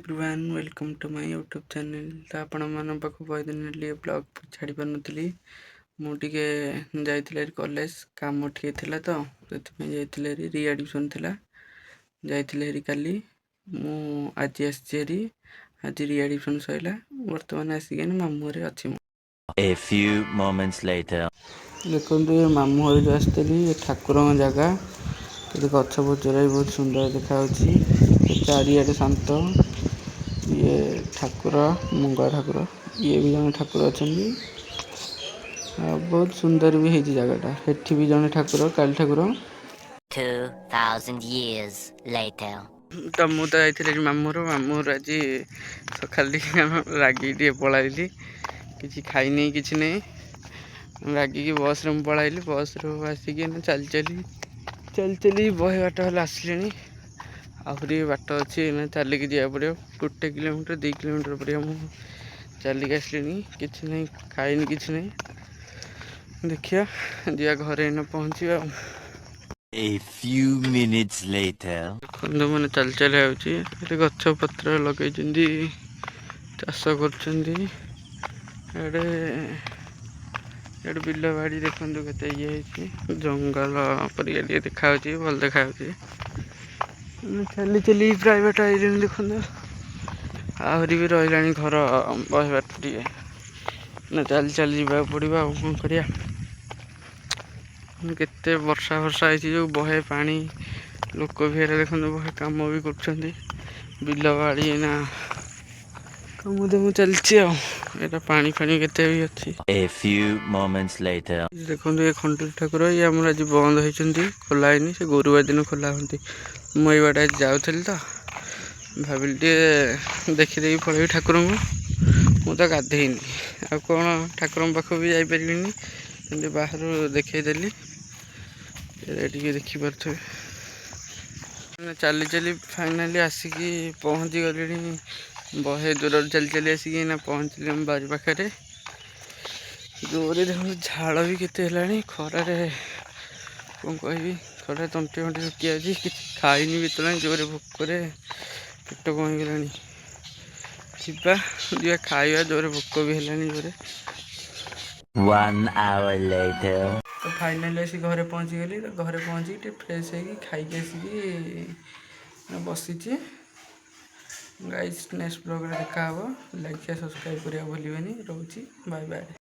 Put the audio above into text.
Everyone welcome to my YouTube channel. तो आपण मन पाख बहुत दिन ब्लॉग छाड़ी पार नी मुझे जाइए कॉलेज काम टे था तो जाइए रिएडमिशन थिला जाइए काली आज आसी आज रिएडमिशन सैला बर्तमान आसिक मामू घरे अच्छी। A few moments later. देखो ये मामू घर जो आसती ठाकुर जगह गछ बचरा भी बहुत सुंदर देखा चारिआडे शांत ये ठाकुर मंगला ठाकुर ये भी जन ठाकुर अच्छा बहुत सुंदर भी है जगहटा एठी भी जन ठाकुर काली ठाकुर 2000 years later. तो मुझे जाइए मामूर आज सकाल रागिक पलैली कि खाई कि नहीं रागिक बस रे पलैली बस रू आसिक चली चली चली बहे बाट आसली आहरी बाट अच्छी चलिक जावाक पड़ो 1 किलोमीटर 2 किलोमीटर पड़िया चलिक आसली कि नहीं खाई कि नहीं देखिया जा घरे पहुँचा। A few minutes later. देखो मैंने चल चल गछ पत्र लगे चाष कर बिल बाड़ी देखो के ये जंगल पर देखा भल देखा चली चली प्राइवेट आइले देखो आहरी भी रहा घर बहे बाट ना चली चली जा पड़ा कौन करिया केते वर्षा वर्षा जो बहे पानी लोक भी देखो बहे कम भी कर बिल बाड़ी ना कम देखो चलती पानी फानी केते भी अच्छी। A few moments later. देखो ये खंडूरी ठाकुर ये आम आज बंद होती खोला है से गुरुवार दिन खोला होती मुझे बाटे आज जाऊली तो भाविल देखीदे पलि ठाकुर को तो गाधेनी आ कौन ठाकुर पाख भी जापरि बाहर देखदेली देखिपे चली चली फाइनाली आसिक पहुँची गली बहे दूर चली चली आसिक पहुँचली बारी पाखे जोरे देखो झाड़ भी केते खरारे कौन कह खरा तंटे फंटे सुखी कि खाईनी भी तो जोरे भोकर पेट कम गला खाଇବା जोरे भोक भी है जोरे। 1 hour later. तो फाइनाली आसी घरे पहुँची गली तो घरे पहुँची फ्रेश हो खाई आसिक बसी गाइस नेक्स्ट ब्लॉग देखा लाइक सब्सक्राइब करने भूलें रोचे बाय बाय।